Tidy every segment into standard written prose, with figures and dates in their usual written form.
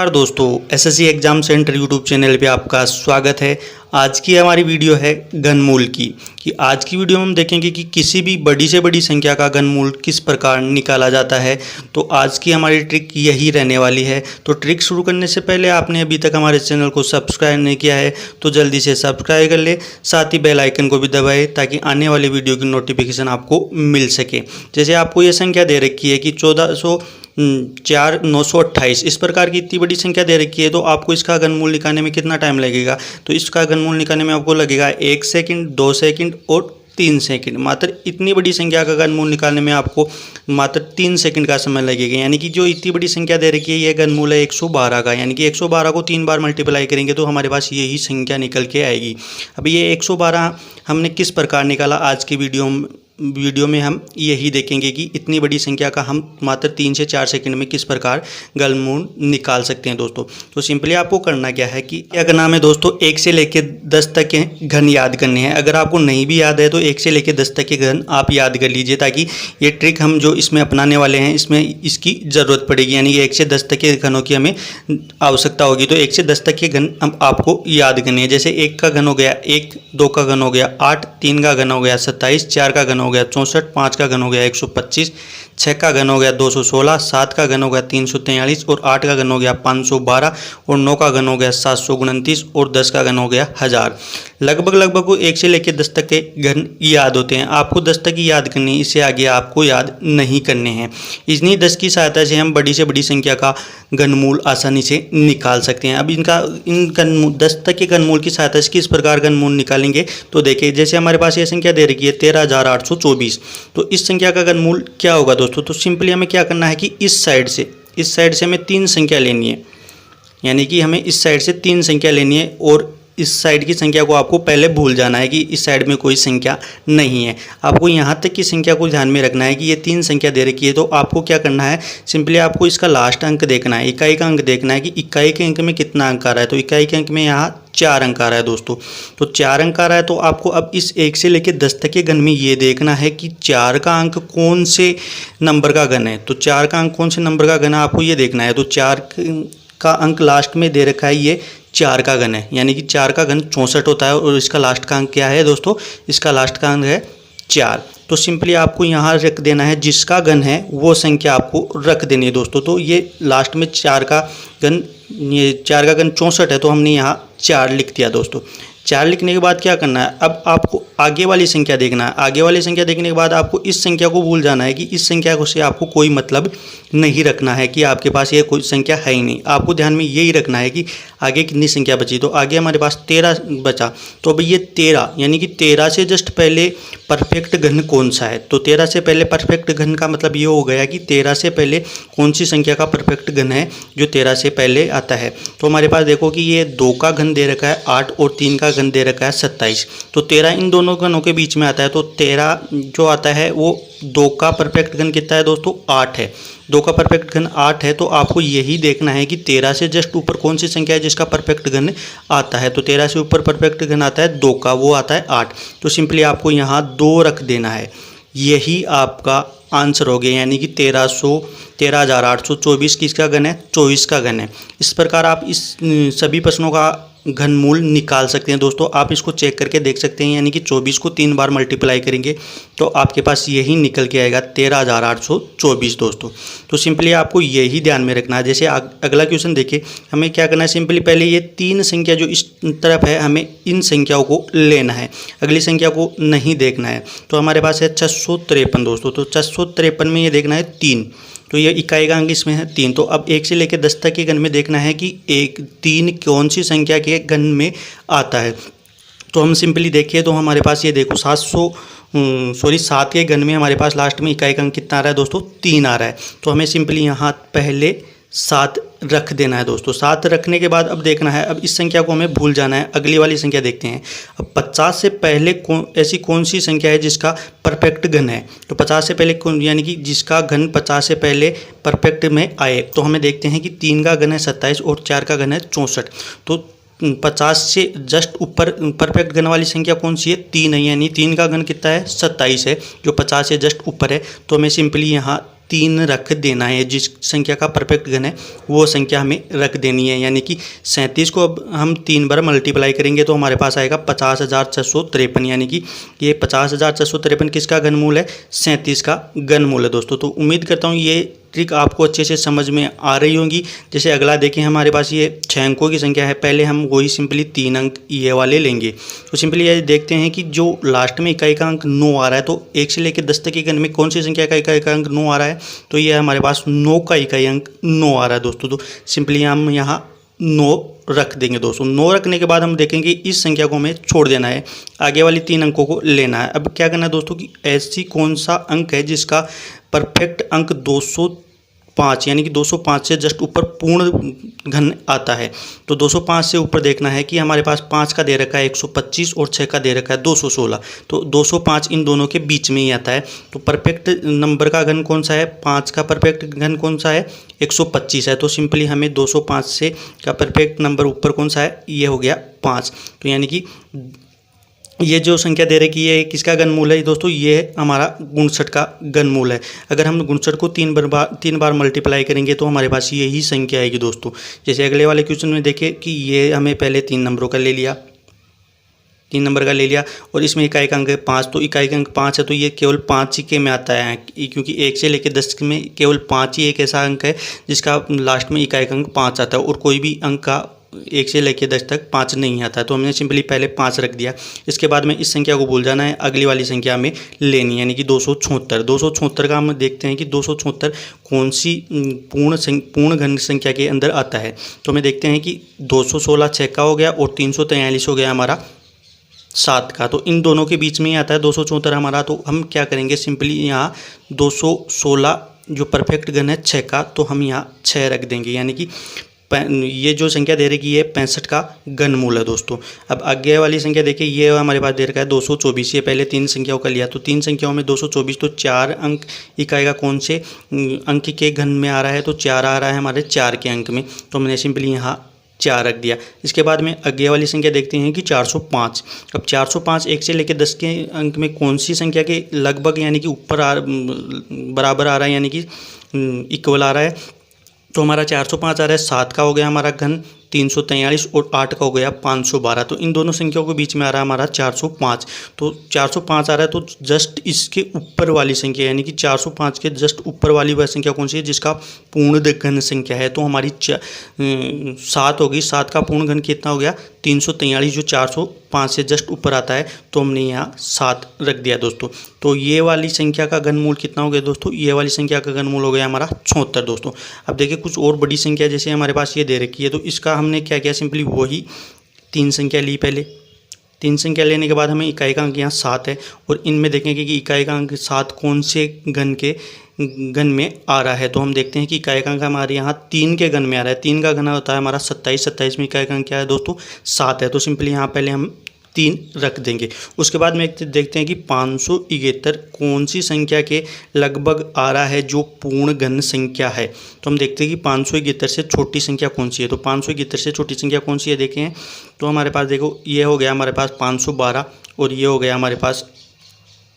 नमस्कार दोस्तों, SSC exam centre YouTube channel पे आपका स्वागत है। आज की हमारी वीडियो है घनमूल की। आज की वीडियो में हम देखेंगे कि किसी भी बड़ी से बड़ी संख्या का घनमूल किस प्रकार निकाला जाता है। तो आज की हमारी ट्रिक यही रहने वाली है। तो ट्रिक शुरू करने से पहले आपने अभी तक हमारे चैनल को सब्सक्राइब नहीं किया है तो जल्दी से सब्सक्राइब कर ले, साथ ही बेल आइकन को भी दबाए ताकि आने वाली वीडियो की नोटिफिकेशन आपको मिल सके। जैसे आपको ये संख्या दे रखी है कि 1404,928 इस प्रकार की इतनी बड़ी संख्या दे रखी है, तो आपको इसका घनमूल निकालने में कितना टाइम लगेगा। तो इसका घनमूल निकालने में आपको लगेगा 1 सेकंड, 2 सेकंड और 3 सेकंड। मात्र इतनी बड़ी संख्या का घनमूल निकालने में आपको मात्र 3 सेकंड का समय लगेगा। यानी कि जो इतनी बड़ी संख्या दे रखी है ये घनमूल है 112 का। यानी कि 112 को 3 बार मल्टीप्लाई करेंगे तो हमारे पास यही संख्या निकल के आएगी। अब ये 112 हमने किस प्रकार निकाला, आज की वीडियो में हम यही देखेंगे कि इतनी बड़ी संख्या का हम मात्र 3 से 4 सेकंड में किस प्रकार घनमूल निकाल सकते हैं दोस्तों। तो सिंपली आपको करना क्या है कि क्या करना है दोस्तों, 1 से लेकर 10 तक के घन याद करने हैं। अगर आपको नहीं भी याद है तो 1 से लेकर 10 तक के घन आप याद कर लीजिए, ताकि ये ट्रिक हम जो इसमें अपनाने वाले हैं इसमें इसकी ज़रूरत पड़ेगी। यानी कि 1 से 10 तक के घनों की हमें आवश्यकता होगी। तो 1 से 10 तक के घन हम आपको याद करने हैं। जैसे 1 का घन हो गया 1, 2 का घन हो गया 8, 3 का घन हो गया 27, 4 का घन हो गया 64, 5 का घन हो गया 125, 6 का घन हो गया 216, 7 का घन हो गया 343 और 8 का घन हो गया 512 और 9 का घन हो गया 729 और 10 का घन हो गया 1000। लगभग 1 से लेकर 10 तक के घन याद होते हैं। आपको 10 तक ही याद करनी है, इससे आगे आपको याद नहीं करने हैं। इन्हीं 10 की सहायता से हम बड़ी से बड़ी संख्या का घनमूल आसानी से निकाल सकते हैं। अब इन 10 तक के घनमूल की सहायता से किस प्रकार घनमूल निकालेंगे तो देखिए, जैसे हमारे पास ये संख्या दे रखी है 13,824। तो इस संख्या का घनमूल क्या होगा दोस्तों। तो सिंपली हमें क्या करना है कि इस साइड से हमें 3 संख्या लेनी है। यानी कि हमें इस साइड से 3 संख्या लेनी है और इस साइड की संख्या को आपको पहले भूल जाना है कि इस साइड में कोई संख्या नहीं है। आपको यहाँ तक की संख्या को ध्यान में रखना है कि ये 3 संख्या दे रखी है। तो आपको क्या करना है, सिंपली आपको इसका लास्ट अंक देखना है, इकाई का अंक देखना है कि इकाई के अंक में कितना अंक आ रहा है। तो इकाई के अंक में यहाँ 4 अंक आ रहा है दोस्तों। तो 4 अंक आ रहा है तो आपको अब इस 1 से लेकर 10 तक के घन में ये देखना है कि 4 का अंक कौन से नंबर का घन है। तो 4 का अंक कौन से नंबर का घन है आपको ये देखना है। तो 4 का अंक लास्ट में दे रखा है, ये 4 का घन है। यानी कि 4 का घन 64 होता है और इसका लास्ट का अंक क्या है दोस्तों, इसका लास्ट का अंक है 4। तो सिंपली आपको यहाँ रख देना है, जिसका घन है वो संख्या आपको रख देनी है दोस्तों। तो ये लास्ट में 4 का घन 64 है तो हमने यहाँ 4 लिख दिया दोस्तों। 4 लिखने के बाद क्या करना है, अब आपको आगे वाली संख्या देखना है। आगे वाली संख्या देखने के बाद आपको इस संख्या को भूल जाना है कि इस संख्या को से आपको कोई मतलब नहीं रखना है कि आपके पास ये कोई संख्या है ही नहीं। आपको ध्यान में यही रखना है कि आगे कितनी संख्या बची। तो आगे हमारे पास 13 बचा। तो अब ये 13 यानी कि 13 से जस्ट पहले परफेक्ट घन कौन सा है। तो 13 से पहले परफेक्ट घन का मतलब ये हो गया कि 13 से पहले कौन सी संख्या का परफेक्ट घन है जो 13 से पहले आता है। तो हमारे पास देखो कि ये 2 का घन दे रखा है 8 और 3 का घन दे रखा है 27। तो 13 इन दोनों घनों के बीच में आता है। तो 13 जो आता है वो 2 का परफेक्ट घन कितना है दोस्तों, 8 है। 2 का परफेक्ट घन 8 है। तो आपको यही देखना है कि 13 से जस्ट ऊपर कौन सी संख्या है जिसका परफेक्ट घन आता है। तो 13 से ऊपर परफेक्ट घन आता है 2 का, वो आता है 8। तो सिंपली आपको यहाँ 2 रख देना है। यही आपका आंसर हो गया। यानी कि 13,824 किसका घन है, 24 का घन है। इस प्रकार आप इस सभी प्रश्नों का घनमूल निकाल सकते हैं दोस्तों। आप इसको चेक करके देख सकते हैं। यानी कि 24 को 3 बार मल्टीप्लाई करेंगे तो आपके पास यही निकल के आएगा 13,824 दोस्तों। तो सिंपली आपको यही ध्यान में रखना है। जैसे अगला क्वेश्चन देखिए, हमें क्या करना है, सिंपली पहले ये 3 संख्या जो इस तरफ है हमें इन संख्याओं को लेना है, अगली संख्या को नहीं देखना है। तो हमारे पास है 653 दोस्तों। तो 653 में ये देखना है 3। तो ये इकाई का अंक इसमें है 3। तो अब 1 से लेकर 10 तक के घन में देखना है कि 3 कौन सी संख्या के घन में आता है। तो हम सिंपली देखिए तो हमारे पास ये देखो 7 के घन में हमारे पास लास्ट में इकाई का अंक कितना आ रहा है दोस्तों, 3 आ रहा है। तो हमें सिंपली यहाँ पहले 7 रख देना है दोस्तों। 7 रखने के बाद अब देखना है, अब इस संख्या को हमें भूल जाना है। अगली वाली संख्या देखते हैं। अब 50 से पहले ऐसी कौन सी संख्या है जिसका परफेक्ट घन है। तो 50 से पहले यानी कि जिसका घन 50 से पहले परफेक्ट में आए। तो हमें देखते हैं कि 3 का घन है 27 और 4 का घन है 64। तो 50 से जस्ट ऊपर परफेक्ट घन वाली संख्या कौन सी है, 3 है। यानी 3 का घन कितना है, 27 है, जो 50 से जस्ट ऊपर है। तो हमें सिंपली यहाँ 3 रख देना है। जिस संख्या का परफेक्ट घन है वो संख्या हमें रख देनी है। यानी कि 37 को अब हम 3 बार मल्टीप्लाई करेंगे तो हमारे पास आएगा 50,653। यानी कि ये 50,653 किसका घनमूल है? 37 का घनमूल है दोस्तों। तो उम्मीद करता हूँ ये ट्रिक आपको अच्छे से समझ में आ रही होंगी। जैसे अगला देखें, हमारे पास ये 6 अंकों की संख्या है। पहले हम वही सिंपली 3 अंक ये वाले लेंगे। तो सिंपली ये देखते हैं कि जो लास्ट में इकाई का अंक 9 आ रहा है, तो 1 से लेकर 10 तक के घन में कौन सी संख्या का इकाई का अंक 9 आ रहा है? तो ये हमारे पास 9 का इकाई अंक 9 आ रहा है दोस्तों। तो सिंपली हम यहाँ 9 रख देंगे दोस्तों। 9 रखने के बाद हम देखेंगे इस संख्या को हमें छोड़ देना है, आगे वाली 3 अंकों को लेना है। अब क्या करना है दोस्तों कि ऐसी कौन सा अंक है जिसका परफेक्ट अंक 205 यानी कि 205 से जस्ट ऊपर पूर्ण घन आता है। तो 205 से ऊपर देखना है कि हमारे पास 5 का दे रखा है 125 और 6 का दे रखा है 216। तो 205 इन दोनों के बीच में ही आता है। तो परफेक्ट नंबर का घन कौन सा है? 5 का परफेक्ट घन कौन सा है? 125 है। तो सिंपली हमें 205 से का परफेक्ट नंबर ऊपर कौन सा है? ये हो गया 5। तो यानी कि ये जो संख्या दे रखी है किसका घनमूल है दोस्तों? ये हमारा 59 का घनमूल है। अगर हम 59 को 3 बार मल्टीप्लाई करेंगे तो हमारे पास यही संख्या आएगी दोस्तों। जैसे अगले वाले क्वेश्चन में देखें कि ये हमें पहले 3 नंबरों का ले लिया, 3 नंबर का ले लिया और इसमें इकाई का अंक है 5। तो इकाई का अंक 5 है तो ये केवल 5 ही के में आता है, क्योंकि 1 से लेकर 10 में केवल 5 ही एक ऐसा अंक है जिसका लास्ट में इकाई का अंक 5 आता है, और कोई भी अंक का 1 से लेकर 10 तक 5 नहीं आता है। तो हमने सिंपली पहले 5 रख दिया। इसके बाद में इस संख्या को भूल जाना है, अगली वाली संख्या हमें लेनी है, यानी कि 276। 276 का हम देखते हैं कि 276 कौन सी पूर्ण घन संख्या के अंदर आता है। तो हमें देखते हैं कि 216 6 का हो गया और 343 हो गया हमारा 7 का। तो इन दोनों के बीच में ही आता है 274 हमारा। तो हम क्या करेंगे, सिंपली यहाँ 216 जो परफेक्ट घन है 6 का, तो हम यहाँ 6 रख देंगे। यानी कि ये जो संख्या दे रखी है 65 का घनमूल है दोस्तों। अब आगे वाली संख्या देखिए, ये हमारे पास दे रखा है 224। ये पहले 3 संख्याओं का लिया, तो 3 संख्याओं में 224, तो 4 अंक इकाई का कौन से अंक के घन में आ रहा है? तो 4 आ रहा है हमारे 4 के अंक में। तो हमने सिंपली यहाँ 4 रख दिया। इसके बाद में आगे वाली संख्या देखते हैं कि 405। अब 405 1 से लेकर 10 के अंक में कौन सी संख्या के लगभग यानी कि ऊपर बराबर आ रहा है, यानी कि इक्वल आ रहा है? तो हमारा 405 आ रहा है, 7 का हो गया हमारा घन 343 और 8 का हो गया 512। तो इन दोनों संख्याओं के बीच में आ रहा है हमारा 405। तो 405 आ रहा है, तो जस्ट इसके ऊपर वाली संख्या यानी कि 405 के जस्ट ऊपर वाली वह संख्या कौन सी है जिसका पूर्ण घन संख्या है? तो हमारी 7 होगी। 7 का पूर्ण घन कितना हो गया? 343, जो 405 से जस्ट ऊपर आता है। तो हमने यहाँ 7 रख दिया दोस्तों। तो ये वाली संख्या का घनमूल कितना हो गया दोस्तों? ये वाली संख्या का घनमूल हो गया हमारा 76 दोस्तों। अब देखिए कुछ और बड़ी संख्या जैसे हमारे पास ये दे रखी है, तो इसका हमने क्या किया, सिंपली वही 3 संख्या ली। पहले 3 संख्या लेने के बाद हमें इकाई का अंक यहाँ 7 है, और इनमें देखेंगे कि इकाई का अंक 7 कौन से घन में आ रहा है। तो हम देखते हैं कि इकाई का अंक हमारे यहाँ 3 के घन में आ रहा है। 3 का घन होता है हमारा 27। 27 में इकाई का अंक क्या है दोस्तों? 7 है। तो सिंपली यहाँ पहले हम 3 रख देंगे। उसके बाद में देखते हैं कि 571 कौन सी संख्या के लगभग आ रहा है जो पूर्ण घन संख्या है। तो हम देखते हैं कि 571 से छोटी संख्या कौन सी है। तो 571 से छोटी संख्या कौन सी है देखें, तो हमारे पास देखो ये हो गया हमारे पास 512 और ये हो गया हमारे पास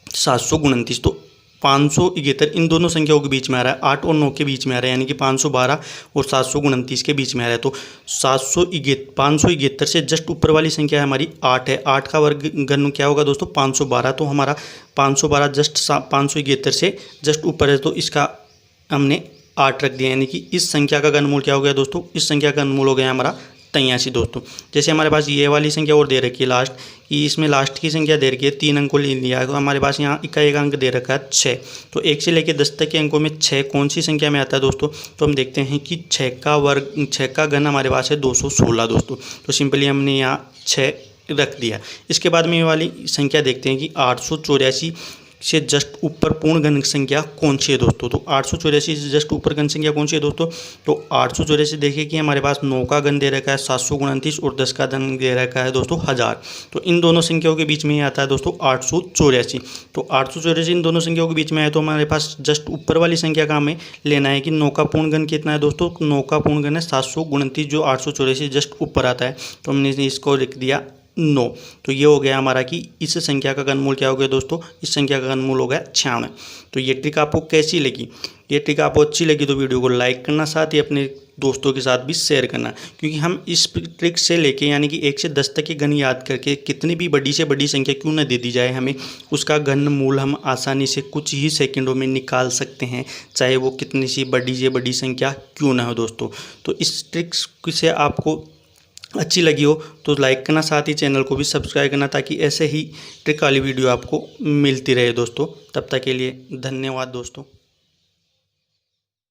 729। तो 571 इन दोनों संख्याओं के बीच में आ रहा है, 8 और 9 के बीच में आ रहा है, यानी कि 512 और 729 के बीच में आ रहा है। तो 571 से जस्ट ऊपर वाली संख्या है हमारी 8 है। 8 का वर्ग घन क्या होगा दोस्तों? 512। तो हमारा 512 जस्ट 571 से जस्ट ऊपर है, तो इसका हमने 8 रख दिया। यानी कि इस संख्या का घनमूल क्या हो गया दोस्तों? इस संख्या का घनमूल हो गया हमारा 83 दोस्तों। जैसे हमारे पास ये वाली संख्या और दे रखी है लास्ट, कि इसमें लास्ट की संख्या दे रखी है 3 अंकों ले लिया है। तो हमारे पास यहाँ इकाई का अंक दे रखा है 6। तो 1 से लेकर 10 तक के अंकों में 6 कौन सी संख्या में आता है दोस्तों? तो हम देखते हैं कि 6 का घन हमारे पास है 216 दोस्तों। तो सिंपली हमने यहाँ 6 रख दिया। इसके बाद में ये वाली संख्या देखते हैं कि 884 से जस्ट ऊपर पूर्ण घन संख्या कौन सी है दोस्तों? तो 884 से जस्ट ऊपर घन संख्या कौन सी है दोस्तों? तो 884 देखिए कि हमारे पास 9 का घन दे रखा है 729 और 10 का घन दे रखा है दोस्तों 1000। तो इन दोनों संख्याओं के बीच में ही आता है दोस्तों 884। तो 884 इन दोनों संख्याओं के बीच में आए, तो हमारे पास जस्ट ऊपर वाली संख्या का हमें लेना है कि 9 का पूर्ण घन कितना है दोस्तों? 9 का पूर्ण घन है 729, जो 884 जस्ट ऊपर आता है। तो हमने इसको लिख दिया 9। तो ये हो गया हमारा कि इस संख्या का घनमूल क्या हो गया दोस्तों, इस संख्या का घनमूल हो गया 96। तो ये ट्रिक आपको कैसी लगी, ये ट्रिक आपको अच्छी लगी तो वीडियो को लाइक करना, साथ ही अपने दोस्तों के साथ भी शेयर करना, क्योंकि हम इस ट्रिक से लेके यानी कि 1 से 10 तक के घन याद करके कितनी भी बड़ी से बड़ी संख्या क्यों न दे दी जाए हमें, उसका घनमूल हम आसानी से कुछ ही सेकंडों में निकाल सकते हैं, चाहे वो कितनी सी बड़ी से बड़ी संख्या क्यों ना हो दोस्तों। तो इस ट्रिक से आपको अच्छी लगी हो तो लाइक करना, साथ ही चैनल को भी सब्सक्राइब करना, ताकि ऐसे ही ट्रिक वाली वीडियो आपको मिलती रहे दोस्तों। तब तक के लिए धन्यवाद दोस्तों।